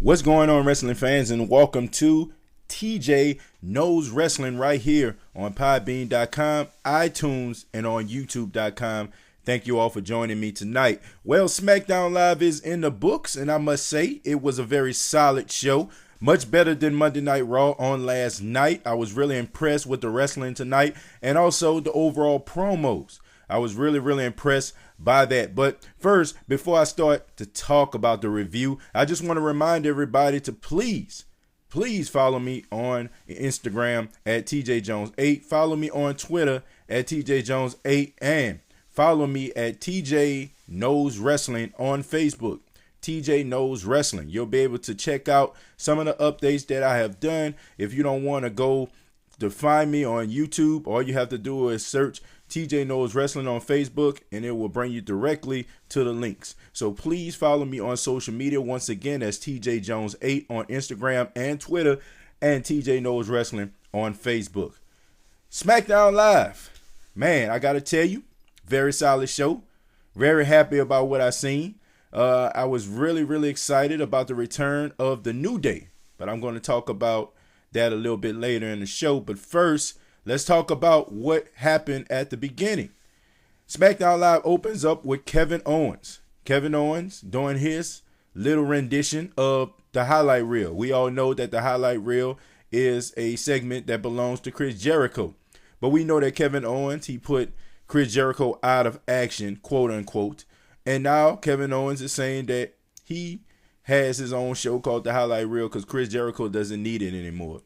What's going on, wrestling fans, and welcome to TJ Knows Wrestling right here on Podbean.com, iTunes, and on YouTube.com. Thank you all for joining me tonight. Well, SmackDown Live is in the books, and I must say it was a very solid show. Much better than Monday Night Raw on last night. I was really impressed with the wrestling tonight and also the overall promos. I was really impressed by that. But first, before I start to talk about the review, I just want to remind everybody to please follow me on Instagram at TJJones8. Follow me on Twitter at TJJones8. And follow me at TJ Knows Wrestling on Facebook. TJ Knows Wrestling. You'll be able to check out some of the updates that I have done. If you don't want to go to find me on YouTube, all you have to do is search TJ Knows Wrestling on Facebook, and it will bring you directly to the links. So please follow me on social media. Once again, that's TJ Jones 8 on Instagram and Twitter, and TJ Knows Wrestling on Facebook. SmackDown Live. Man, I got to tell you, very solid show. Very happy about what I seen. I was really excited about the return of the New Day, but I'm going to talk about that a little bit later in the show. But first, let's talk about what happened at the beginning. SmackDown Live opens up with Kevin Owens. Kevin Owens doing his little rendition of the highlight reel. We all know that the highlight reel is a segment that belongs to Chris Jericho. But we know that Kevin Owens, he put Chris Jericho out of action, quote unquote. And now Kevin Owens is saying that he has his own show called The Highlight Reel because Chris Jericho doesn't need it anymore.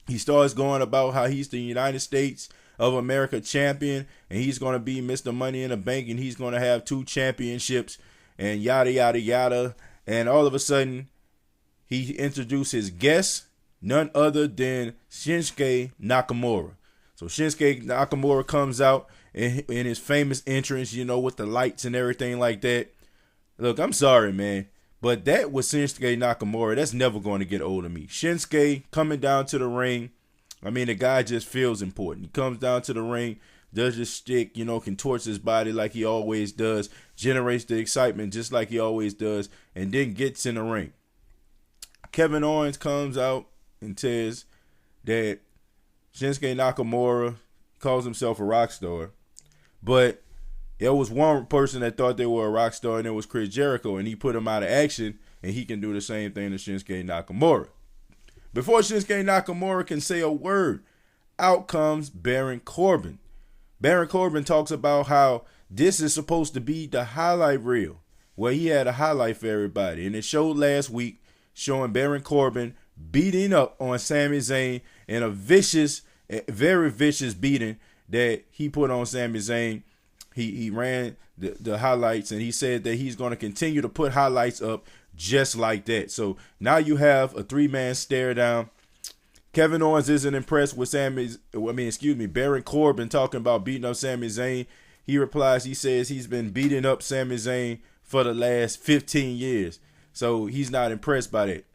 He starts going about how he's the United States of America champion, and he's going to be Mr. Money in the Bank, and he's going to have 2 championships, and yada, yada, yada. And all of a sudden, he introduced his guest, none other than Shinsuke Nakamura. So Shinsuke Nakamura comes out in his famous entrance, you know, with the lights and everything like that. Look, I'm sorry, man, but that was Shinsuke Nakamura. That's never going to get old of me. Shinsuke coming down to the ring. I mean, the guy just feels important. He comes down to the ring, does his shtick, you know, contorts his body like he always does, generates the excitement just like he always does, and then gets in the ring. Kevin Owens comes out and says that Shinsuke Nakamura calls himself a rock star. But there was one person that thought they were a rock star, and it was Chris Jericho, and he put him out of action, and he can do the same thing to Shinsuke Nakamura. Before Shinsuke Nakamura can say a word, out comes Baron Corbin. Baron Corbin talks about how this is supposed to be the highlight reel. Well, he had a highlight for everybody, and it showed last week showing Baron Corbin beating up on Sami Zayn in a very vicious beating that he put on Sami Zayn. He ran the highlights, and he said that he's going to continue to put highlights up just like that. So now you have a 3-man stare down. Kevin Owens isn't impressed with Baron Corbin talking about beating up Sami Zayn. He replies, he says he's been beating up Sami Zayn for the last 15 years. So he's not impressed by that.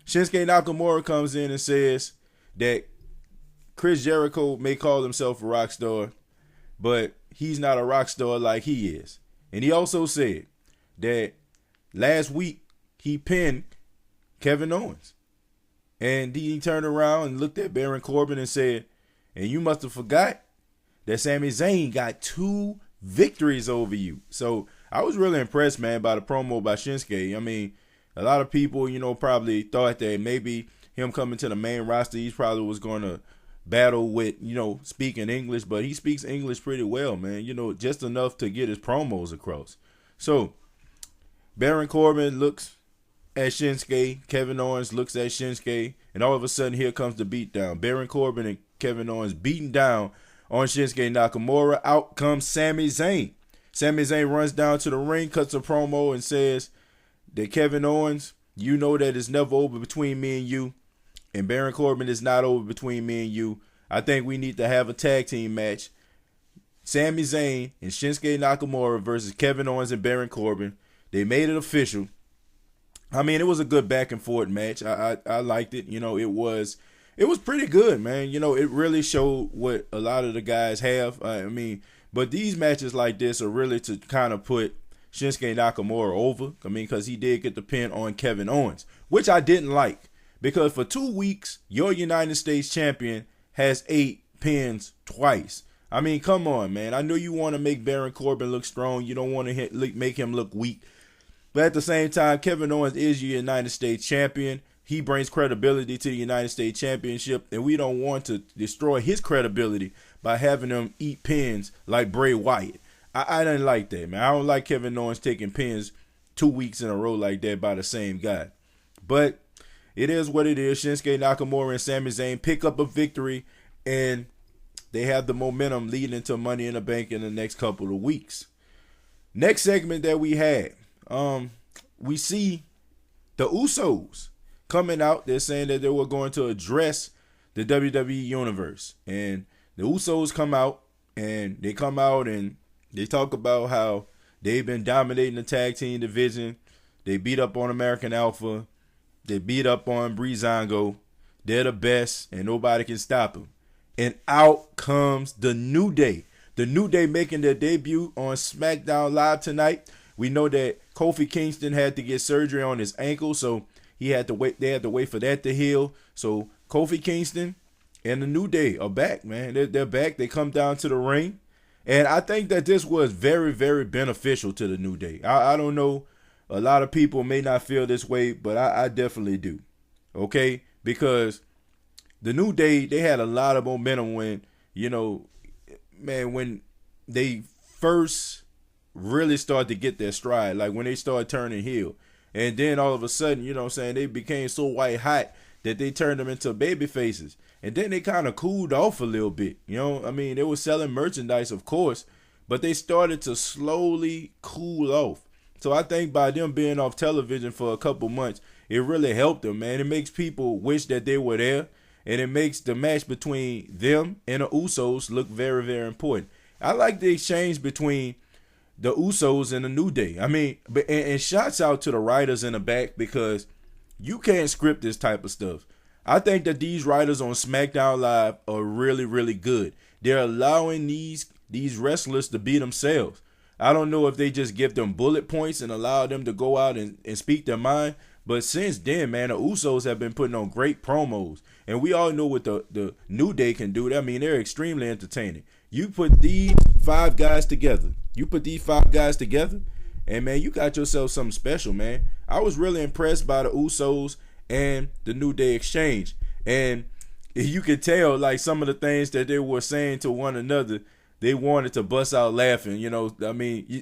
Shinsuke Nakamura comes in and says that Chris Jericho may call himself a rock star, but he's not a rock star like he is. And he also said that last week he pinned Kevin Owens. And he turned around and looked at Baron Corbin and said, and you must have forgot that Sami Zayn got 2 victories over you. So I was really impressed, man, by the promo by Shinsuke. I mean, a lot of people, you know, probably thought that maybe him coming to the main roster, he probably was going to battle with, you know, speaking English, but he speaks English pretty well, man, you know, just enough to get his promos across. So Baron Corbin looks at Shinsuke, Kevin Owens looks at Shinsuke, and all of a sudden here comes the beatdown. Baron Corbin and Kevin Owens beating down on Shinsuke Nakamura. Out comes Sami Zayn. Sami Zayn runs down to the ring, cuts a promo, and says that Kevin Owens, you know that it's never over between me and you. And Baron Corbin is not over between me and you. I think we need to have a tag team match. Sami Zayn and Shinsuke Nakamura versus Kevin Owens and Baron Corbin. They made it official. I mean, it was a good back and forth match. I liked it. You know, it was pretty good, man. You know, it really showed what a lot of the guys have. I mean, but these matches like this are really to kind of put Shinsuke Nakamura over. I mean, because he did get the pin on Kevin Owens, which I didn't like. Because for 2 weeks, your United States champion has 8 pins twice. I mean, come on, man. I know you want to make Baron Corbin look strong. You don't want to make him look weak. But at the same time, Kevin Owens is your United States champion. He brings credibility to the United States Championship, and we don't want to destroy his credibility by having him eat pins like Bray Wyatt. I didn't like that, man. I don't like Kevin Owens taking pins 2 weeks in a row like that by the same guy. But it is what it is. Shinsuke Nakamura and Sami Zayn pick up a victory, and they have the momentum leading into Money in the Bank in the next couple of weeks. Next segment that we had, we see the Usos coming out. They're saying that they were going to address the WWE Universe. And the Usos come out, and they talk about how they've been dominating the tag team division. They beat up on American Alpha. They beat up on Breezango. They're the best, and nobody can stop them. And out comes the New Day. The New Day making their debut on SmackDown Live tonight. We know that Kofi Kingston had to get surgery on his ankle, so he had to wait. They had to wait for that to heal. So Kofi Kingston and the New Day are back, man. They're back. They come down to the ring. And I think that this was very, very beneficial to the New Day. I don't know. A lot of people may not feel this way, but I definitely do. Okay? Because the New Day, they had a lot of momentum when, when they first really started to get their stride. Like when they started turning heel. And then all of a sudden, they became so white hot that they turned them into baby faces. And then they kind of cooled off a little bit. They were selling merchandise, of course, but they started to slowly cool off. So I think by them being off television for a couple months, it really helped them, man. It makes people wish that they were there, and it makes the match between them and the Usos look very, very important. I like the exchange between the Usos and the New Day. And shouts out to the writers in the back, because you can't script this type of stuff. I think that these writers on SmackDown Live are really, really good. They're allowing these wrestlers to be themselves. I don't know if they just give them bullet points and allow them to go out and speak their mind. But since then, man, the Usos have been putting on great promos. And we all know what the New Day can do. They're extremely entertaining. You put these 5 guys together. And, man, you got yourself something special, man. I was really impressed by the Usos and the New Day exchange. And you could tell, like, some of the things that they were saying to one another, they wanted to bust out laughing.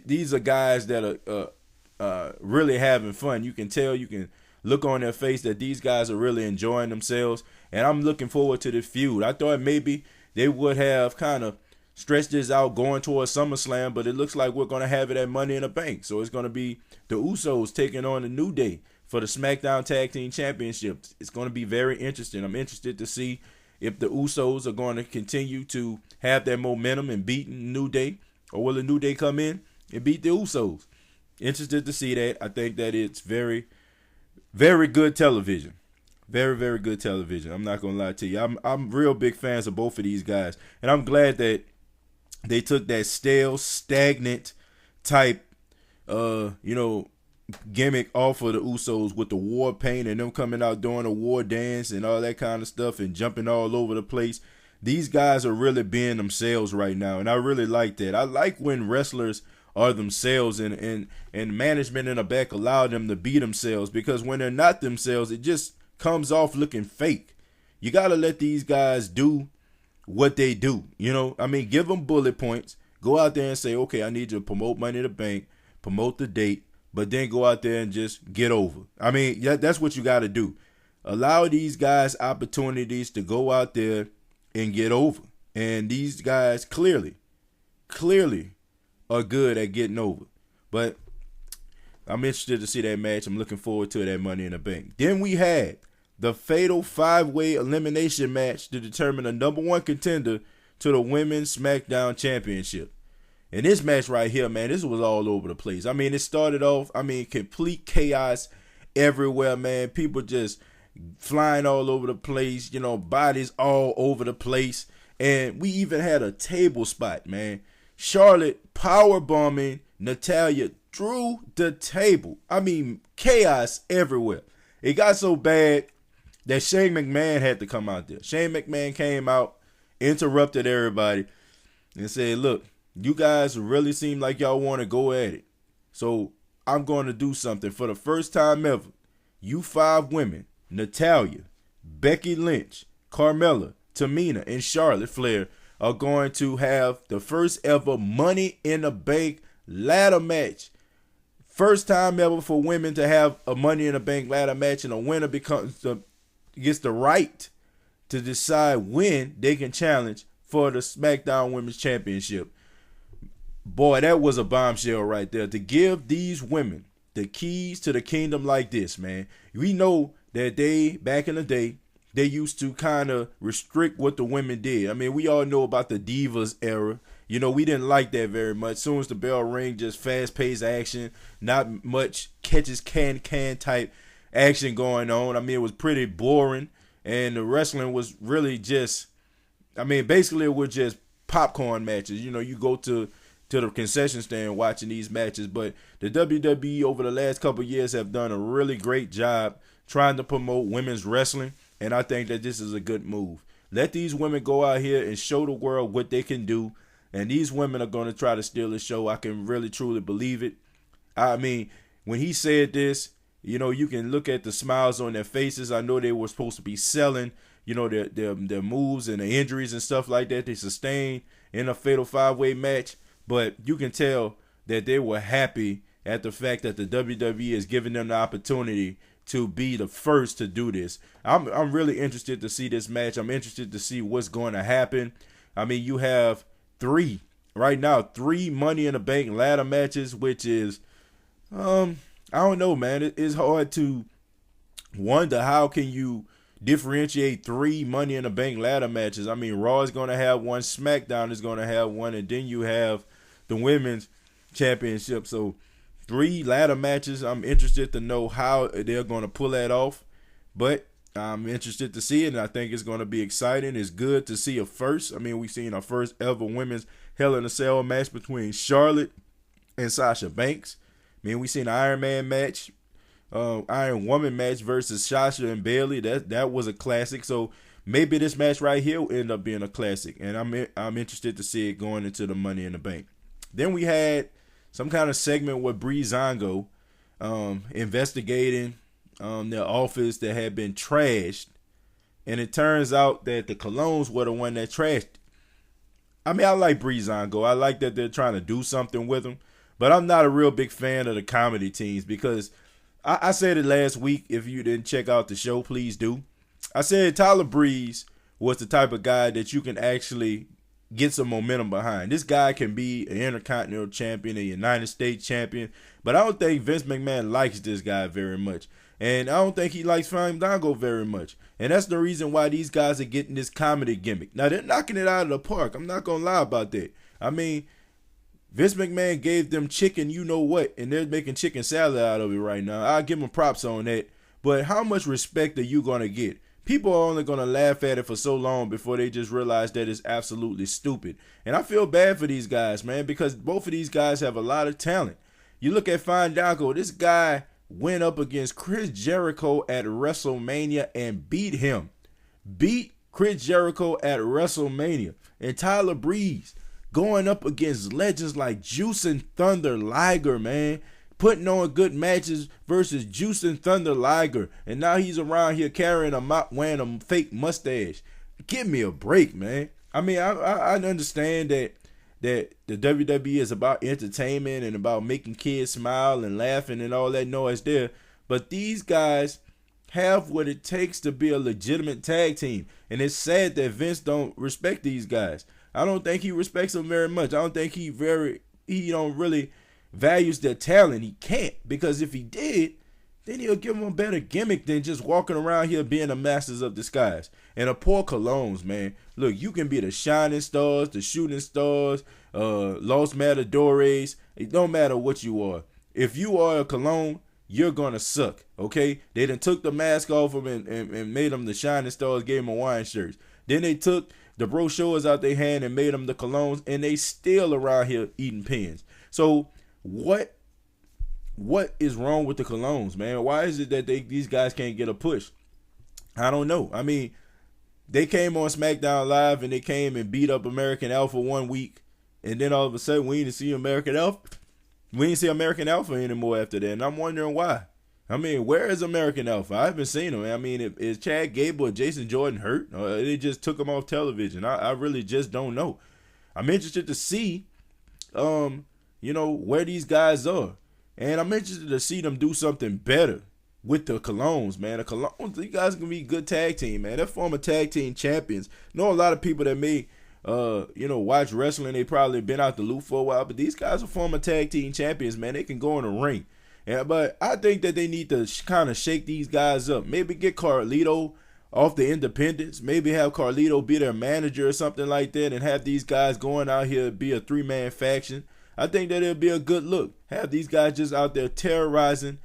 These are guys that are really having fun. You can tell, you can look on their face that these guys are really enjoying themselves. And I'm looking forward to this feud. I thought maybe they would have kind of stretched this out going towards SummerSlam, but it looks like we're going to have it at Money in the Bank. So it's going to be the Usos taking on the New Day for the SmackDown Tag Team Championship. It's going to be very interesting. I'm interested to see if the Usos are going to continue to have that momentum and beat New Day, or will the New Day come in and beat the Usos? Interested to see that. I think that it's very, very good television. Very, very good television. I'm not going to lie to you. I'm real big fans of both of these guys. And I'm glad that they took that stale, stagnant type, gimmick off of the Usos with the war paint and them coming out doing a war dance and all that kind of stuff and jumping all over the place. These guys are really being themselves right now, and I really like that. I like when wrestlers are themselves and management in the back allow them to be themselves, because when they're not themselves, it just comes off looking fake. You got to let these guys do what they do. Give them bullet points. Go out there and say, okay, I need you to promote Money in the Bank, promote the date, but then go out there and just get over. That's what you got to do. Allow these guys opportunities to go out there and get over. And these guys clearly are good at getting over. But I'm interested to see that match. I'm looking forward to that Money in the Bank. Then we had the fatal 5-way elimination match to determine the number 1 contender to the Women's SmackDown Championship. And this match right here, man, this was all over the place. It started off, complete chaos everywhere, man. People just flying all over the place, bodies all over the place. And we even had a table spot, man. Charlotte power bombing Natalya through the table. I mean, chaos everywhere. It got so bad that Shane McMahon had to come out there. Shane McMahon came out, interrupted everybody, and said, look, you guys really seem like y'all want to go at it. So I'm going to do something. For the first time ever, you 5 women, Natalya, Becky Lynch, Carmella, Tamina, and Charlotte Flair, are going to have the first ever Money in the Bank ladder match. First time ever for women to have a Money in the Bank ladder match, and a winner gets the right to decide when they can challenge for the SmackDown Women's Championship. Boy, that was a bombshell right there. To give these women the keys to the kingdom like this, man. We know that back in the day, they used to kind of restrict what the women did. I mean, we all know about the Divas era. You know, we didn't like that very much. As soon as the bell rang, just fast-paced action, not much catches can type action going on. I mean, it was pretty boring, and the wrestling was really just, I mean, basically it was just popcorn matches. You know, you go to the concession stand watching these matches, but the WWE over the last couple of years have done a really great job trying to promote women's wrestling, and I think that this is a good move. Let these women go out here and show the world what they can do, and these women are going to try to steal the show. I can really, truly believe it. I mean, when he said this, you know, you can look at the smiles on their faces. I know they were supposed to be selling, you know, their moves and the injuries and stuff like that they sustained in a fatal 5-way match. But you can tell that they were happy at the fact that the WWE is giving them the opportunity to be the first to do this. I'm really interested to see this match. I'm interested to see what's going to happen. I mean, you have 3 Money in the Bank ladder matches, which is, I don't know, man. It's hard to wonder how can you differentiate 3 Money in the Bank ladder matches. I mean, Raw is going to have one, SmackDown is going to have one, and then you have the Women's Championship. So 3 ladder matches. I'm interested to know how they're going to pull that off, but I'm interested to see it, and I think it's going to be exciting. It's good to see a first. I mean, we've seen our first ever women's Hell in a Cell match between Charlotte and Sasha Banks. I mean, we've seen an Iron Man match, Iron Woman match versus Sasha and Bayley. That was a classic. So maybe this match right here will end up being a classic, and I'm interested to see it going into the Money in the Bank. Then we had some kind of segment with Breezango investigating their office that had been trashed, and it turns out that the Colognes were the one that trashed it. I mean, I like Breezango. I like that they're trying to do something with him, but I'm not a real big fan of the comedy teams because I said it last week. If you didn't check out the show, please do. I said Tyler Breeze was the type of guy that you can actually get some momentum behind. This guy can be an Intercontinental Champion, a United States Champion, but I don't think Vince McMahon likes this guy very much. And I don't think he likes Fandango very much. And that's the reason why these guys are getting this comedy gimmick. Now, they're knocking it out of the park. I'm not going to lie about that. I mean, Vince McMahon gave them chicken you know what, and they're making chicken salad out of it right now. I'll give them props on that. But how much respect are you going to get? People are only going to laugh at it for so long before they just realize that it's absolutely stupid. And I feel bad for these guys, man, because both of these guys have a lot of talent. You look at Fandango, this guy went up against Chris Jericho at WrestleMania and beat him. Beat Chris Jericho at WrestleMania. And Tyler Breeze going up against legends like Juice and Thunder Liger, man. Putting on good matches versus Juice and Thunder Liger. And now he's around here carrying wearing a fake mustache. Give me a break, man. I mean, I understand that the WWE is about entertainment and about making kids smile and laughing and all that noise there. But these guys have what it takes to be a legitimate tag team. And it's sad that Vince don't respect these guys. I don't think he respects them very much. I don't think he don't really values their talent. He can't, because if he did, then he'll give them a better gimmick than just walking around here being the masters of disguise. And the poor Colognes, man. Look, you can be the shining stars, the shooting stars, Los Matadores. It don't matter what you are. If you are a Cologne, you're gonna suck, okay? They done took the mask off them and made them the shining stars, gave them Hawaiian shirts. Then they took the brochures out their hand and made them the Colognes, and they still around here eating pins. So what what is wrong with the Colognes, man? Why is it that these guys can't get a push? I don't know. I mean, they came on SmackDown Live and they came and beat up American Alpha one week, and then all of a sudden we didn't see American Alpha. We didn't see American Alpha anymore after that, and I'm wondering why. I mean, where is American Alpha? I haven't seen him. I mean, is Chad Gable or Jason Jordan hurt? Or they just took him off television? I really just don't know. I'm interested to see, where these guys are. And I'm interested to see them do something better with the Colognes, man. The Colognes, these guys can be a good tag team, man. They're former tag team champions. Know a lot of people that may, watch wrestling. They probably been out the loop for a while, but these guys are former tag team champions, man. They can go in the ring. Yeah, but I think that they need to kind of shake these guys up. Maybe get Carlito off the independents. Maybe have Carlito be their manager or something like that, and have these guys going out here be a 3-man faction. I think that it'll be a good look. Have these guys just out there terrorizing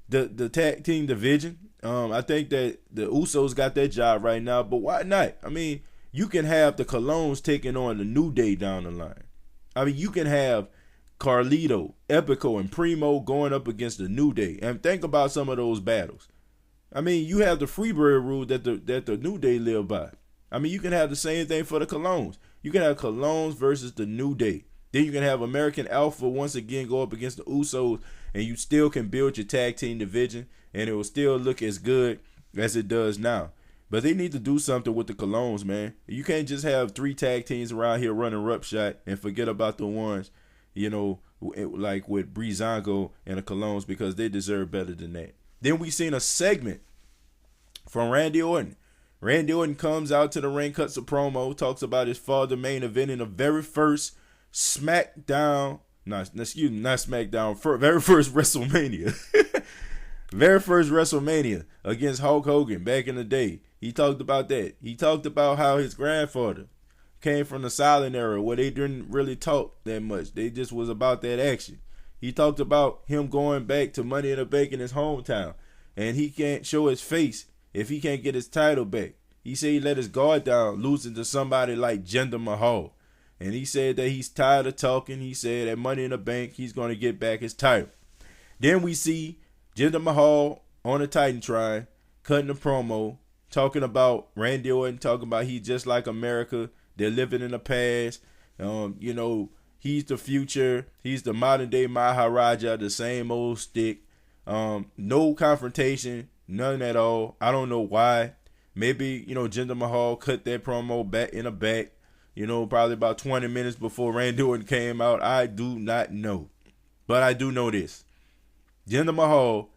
the tag team division. I think that the Usos got that job right now, but why not? I mean, you can have the Colognes taking on the New Day down the line. I mean, you can have Carlito, Epico, and Primo going up against the New Day. And think about some of those battles. I mean, you have the Freebird rule that the New Day live by. I mean, you can have the same thing for the Colognes. You can have Colognes versus the New Day. Then you can have American Alpha once again go up against the Usos, and you still can build your tag team division, and it will still look as good as it does now. But they need to do something with the Colognes, man. You can't just have 3 tag teams around here running roughshod and forget about the ones, like with Breezango and the Colognes, because they deserve better than that. Then we seen a segment from Randy Orton. Randy Orton comes out to the ring, cuts a promo, talks about his father main event in the very first SmackDown, not SmackDown, very first WrestleMania. Very first WrestleMania against Hulk Hogan back in the day. He talked about that. He talked about how his grandfather came from the silent era where they didn't really talk that much. They just was about that action. He talked about him going back to Money in the Bank in his hometown, and he can't show his face if he can't get his title back. He said he let his guard down, losing to somebody like Jinder Mahal. And he said that he's tired of talking. He said at Money in the Bank, he's going to get back his title. Then we see Jinder Mahal on the Titantron, cutting a promo, talking about Randy Orton, talking about he's just like America. They're living in the past. He's the future. He's the modern day Maharaja, the same old stick. No confrontation, none at all. I don't know why. Maybe, Jinder Mahal cut that promo back in the back, probably about 20 minutes before Randy Orton came out. I do not know. But I do know this. Jinder Mahal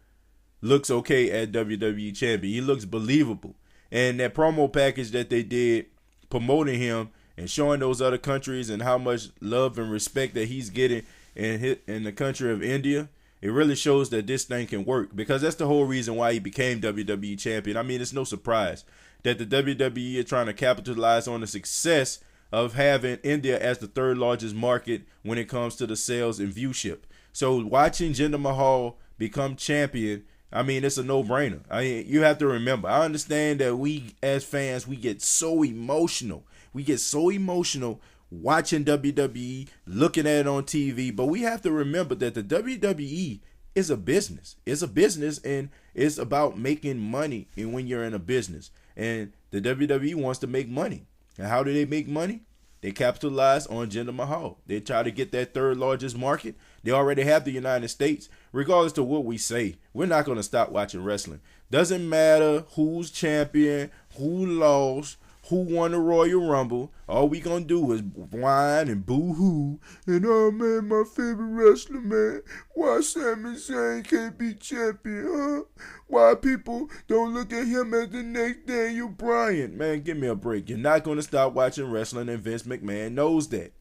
looks okay at WWE Champion. He looks believable. And that promo package that they did promoting him and showing those other countries and how much love and respect that he's getting in the country of India, it really shows that this thing can work, because that's the whole reason why he became WWE Champion. I mean, it's no surprise that the WWE is trying to capitalize on the success of having India as the 3rd largest market when it comes to the sales and viewership. So watching Jinder Mahal become champion, I mean, it's a no-brainer. I mean, you have to remember, I understand that we as fans, we get so emotional. We get so emotional watching WWE, looking at it on TV, but we have to remember that the WWE is a business. It's a business, and it's about making money. And when you're in a business, and the WWE wants to make money. And how do they make money? They capitalize on Jinder Mahal. They try to get that 3rd largest market. They already have the United States. Regardless of what we say, we're not going to stop watching wrestling. Doesn't matter who's champion, who lost, who won the Royal Rumble. All we gonna do is whine and boo-hoo. And man, my favorite wrestler, man. Why Sami Zayn can't be champion, huh? Why people don't look at him as the next Daniel Bryan? Man, give me a break. You're not gonna stop watching wrestling, and Vince McMahon knows that.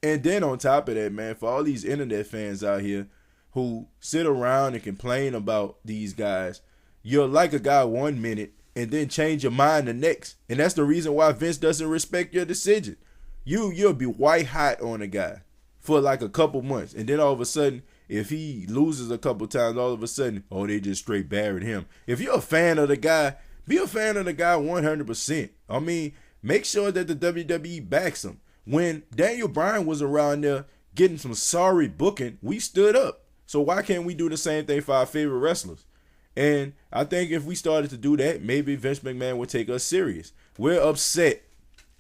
And then on top of that, man, for all these internet fans out here who sit around and complain about these guys, you'll like a guy 1 minute and then change your mind the next. And that's the reason why Vince doesn't respect your decision. You'll be white hot on a guy for like a couple months. And then all of a sudden, if he loses a couple times, all of a sudden, they just straight buried him. If you're a fan of the guy, be a fan of the guy 100%. I mean, make sure that the WWE backs him. When Daniel Bryan was around there getting some sorry booking, we stood up. So why can't we do the same thing for our favorite wrestlers? And I think if we started to do that, maybe Vince McMahon would take us serious. We're upset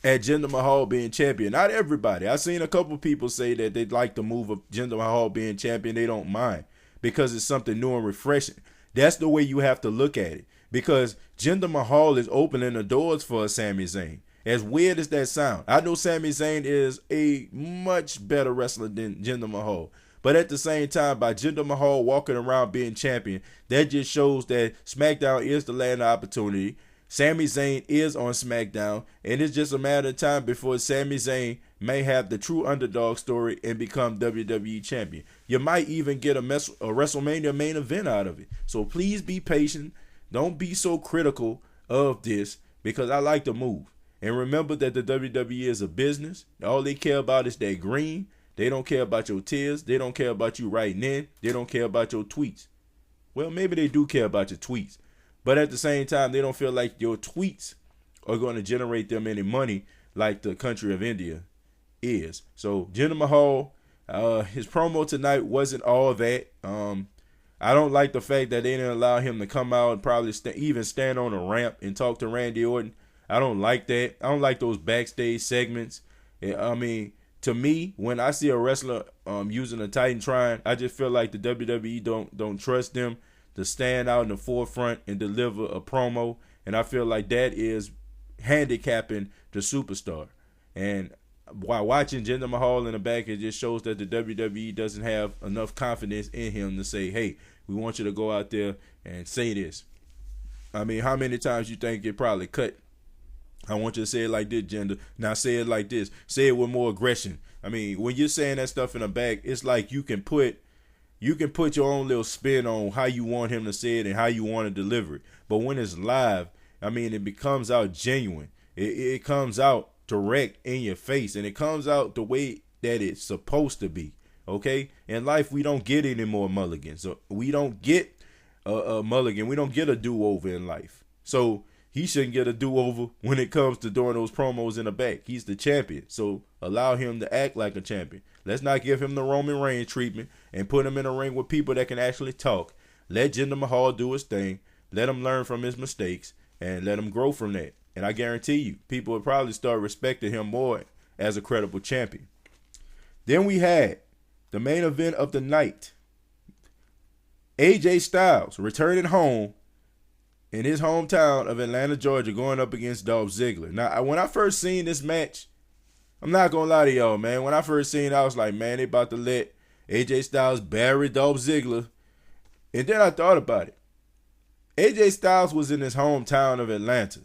at Jinder Mahal being champion. Not everybody. I've seen a couple people say that they'd like the move of Jinder Mahal being champion. They don't mind because it's something new and refreshing. That's the way you have to look at it, because Jinder Mahal is opening the doors for Sami Zayn. As weird as that sounds, I know Sami Zayn is a much better wrestler than Jinder Mahal. But at the same time, by Jinder Mahal walking around being champion, that just shows that SmackDown is the land of opportunity. Sami Zayn is on SmackDown, and it's just a matter of time before Sami Zayn may have the true underdog story and become WWE champion. You might even get a WrestleMania main event out of it. So please be patient. Don't be so critical of this, because I like the move. And remember that the WWE is a business. All they care about is that green. They don't care about your tears. They don't care about you writing in. They don't care about your tweets. Well, maybe they do care about your tweets, but at the same time, they don't feel like your tweets are going to generate them any money like the country of India is. So Jinder Mahal, his promo tonight wasn't all that. I don't like the fact that they didn't allow him to come out and probably even stand on a ramp and talk to Randy Orton. I don't like that. I don't like those backstage segments. I mean, to me, when I see a wrestler using a Titantron, I just feel like the WWE don't trust them to stand out in the forefront and deliver a promo. And I feel like that is handicapping the superstar. And while watching Jinder Mahal in the back, it just shows that the WWE doesn't have enough confidence in him to say, hey, we want you to go out there and say this. I mean, how many times you think it probably cut? I want you to say it like this, Jinder. Now say it like this. Say it with more aggression. I mean, when you're saying that stuff in the back, it's like you can put your own little spin on how you want him to say it and how you want to deliver it. But when it's live, I mean, it becomes out genuine. It comes out direct in your face, and it comes out the way that it's supposed to be. Okay? In life, we don't get any more mulligans. So we don't get a mulligan. We don't get a do-over in life. So he shouldn't get a do-over when it comes to doing those promos in the back. He's the champion, so allow him to act like a champion. Let's not give him the Roman Reigns treatment and put him in a ring with people that can actually talk. Let Jinder Mahal do his thing. Let him learn from his mistakes and let him grow from that. And I guarantee you, people will probably start respecting him more as a credible champion. Then we had the main event of the night. AJ Styles returning home in his hometown of Atlanta, Georgia, going up against Dolph Ziggler. Now, when I first seen this match, I'm not going to lie to y'all, man. When I first seen it, I was like, man, they about to let AJ Styles bury Dolph Ziggler. And then I thought about it. AJ Styles was in his hometown of Atlanta.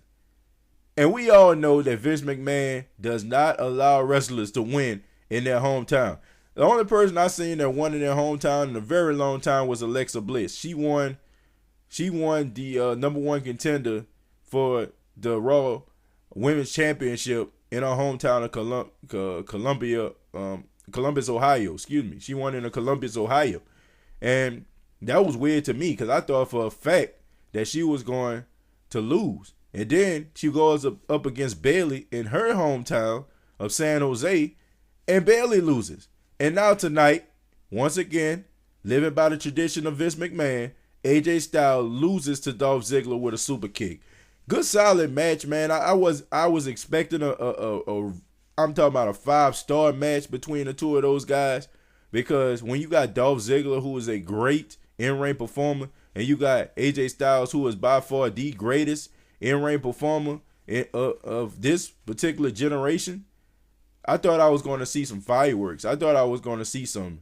And we all know that Vince McMahon does not allow wrestlers to win in their hometown. The only person I seen that won in their hometown in a very long time was Alexa Bliss. She won the number one contender for the Raw Women's Championship in her hometown of Columbus, Ohio. Excuse me. She won in Columbus, Ohio. And that was weird to me because I thought for a fact that she was going to lose. And then she goes up against Bayley in her hometown of San Jose, and Bayley loses. And now tonight, once again, living by the tradition of Vince McMahon, AJ Styles loses to Dolph Ziggler with a super kick. Good solid match, man. I was expecting I'm talking about a 5-star match between the two of those guys, because when you got Dolph Ziggler, who is a great in-ring performer, and you got AJ Styles, who is by far the greatest in-ring performer of this particular generation, I thought I was going to see some fireworks. I thought I was going to see some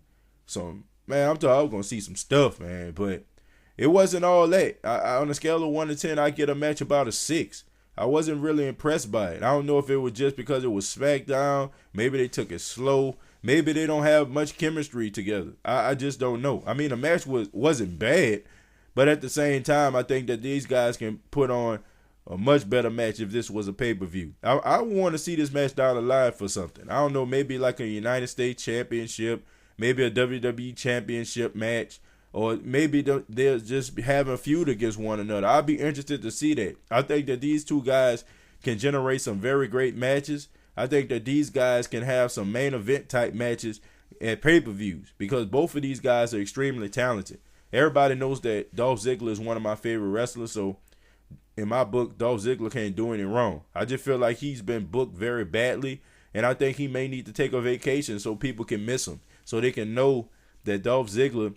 man. I thought I was going to see some stuff, man. But it wasn't all that. On a scale of 1 to 10, I get a match about a 6. I wasn't really impressed by it. I don't know if it was just because it was SmackDown. Maybe they took it slow. Maybe they don't have much chemistry together. I just don't know. I mean, the match wasn't bad, but at the same time, I think that these guys can put on a much better match if this was a pay-per-view. I want to see this match down the line for something. I don't know, maybe like a United States Championship, maybe a WWE Championship match, or maybe they're just having a feud against one another. I'd be interested to see that. I think that these two guys can generate some very great matches. I think that these guys can have some main event type matches at pay-per-views, because both of these guys are extremely talented. Everybody knows that Dolph Ziggler is one of my favorite wrestlers, so in my book, Dolph Ziggler can't do anything wrong. I just feel like he's been booked very badly, and I think he may need to take a vacation so people can miss him, so they can know that Dolph Ziggler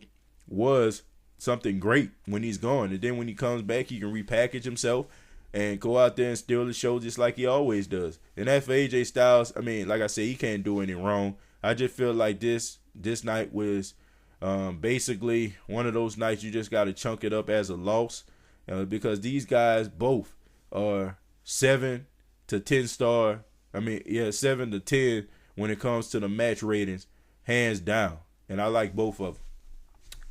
was something great when he's gone. And then when he comes back, he can repackage himself and go out there and steal the show just like he always does. And that for AJ Styles, I mean, like I said, he can't do anything wrong. I just feel like this night was basically one of those nights you just got to chunk it up as a loss, because these guys both are 7 to 10 star. I mean, yeah, 7 to 10 when it comes to the match ratings, hands down. And I like both of them.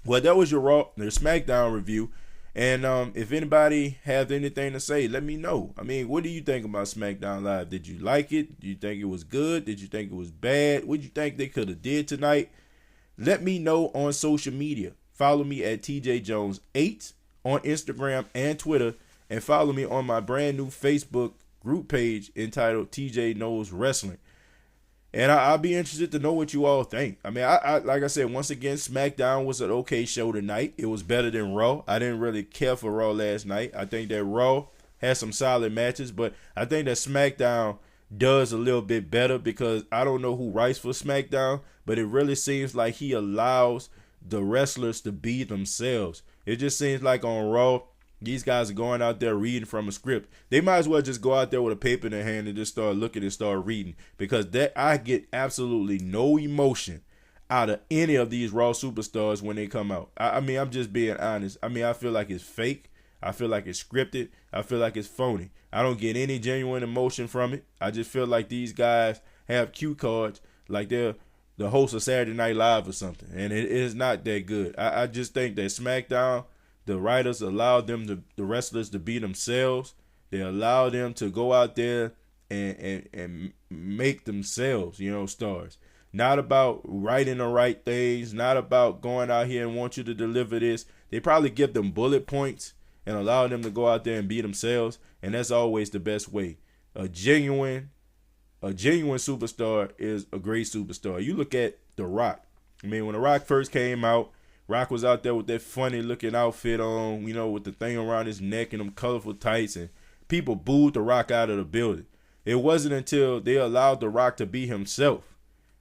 Well, that was your SmackDown review. And if anybody has anything to say, let me know. I mean, what do you think about SmackDown Live? Did you like it? Did you think it was good? Did you think it was bad? What did you think they could have did tonight? Let me know on social media. Follow me at TJ Jones 8 on Instagram and Twitter. And follow me on my brand new Facebook group page entitled TJ Knows Wrestling. And I'll be interested to know what you all think. I mean, I like I said, once again, SmackDown was an okay show tonight. It was better than Raw. I didn't really care for Raw last night. I think that Raw had some solid matches, but I think that SmackDown does a little bit better, because I don't know who writes for SmackDown, but it really seems like he allows the wrestlers to be themselves. It just seems like on Raw, these guys are going out there reading from a script. They might as well just go out there with a paper in their hand and just start looking and start reading, because that I get absolutely no emotion out of any of these Raw superstars when they come out. I mean, I'm just being honest. I mean, I feel like it's fake. I feel like it's scripted. I feel like it's phony. I don't get any genuine emotion from it. I just feel like these guys have cue cards like they're the host of Saturday Night Live or something, and it is not that good. I just think that SmackDown, the writers allowed the wrestlers to be themselves. They allowed them to go out there and make themselves, stars. Not about writing the right things, not about going out here and want you to deliver this. They probably give them bullet points and allow them to go out there and be themselves, and that's always the best way. A genuine superstar is a great superstar. You look at The Rock. I mean, when The Rock first came out, Rock was out there with that funny looking outfit on, with the thing around his neck and them colorful tights, and people booed The Rock out of the building. It wasn't until they allowed The Rock to be himself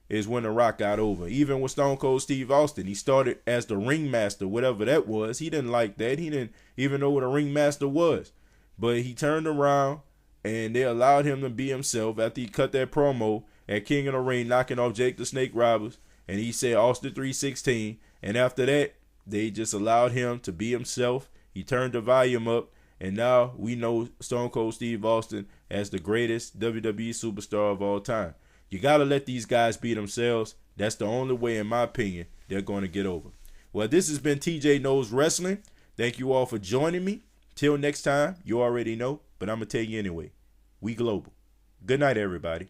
is when The Rock got over. Even with Stone Cold Steve Austin, he started as the ringmaster, whatever that was. He didn't like that. He didn't even know what a ringmaster was. But he turned around and they allowed him to be himself after he cut that promo at King of the Ring, knocking off Jake the Snake Roberts, and he said Austin 316. And after that, they just allowed him to be himself. He turned the volume up, and now we know Stone Cold Steve Austin as the greatest WWE superstar of all time. You got to let these guys be themselves. That's the only way, in my opinion, they're going to get over. Well, this has been TJ Knows Wrestling. Thank you all for joining me. Till next time, you already know, but I'm going to tell you anyway. We global. Good night, everybody.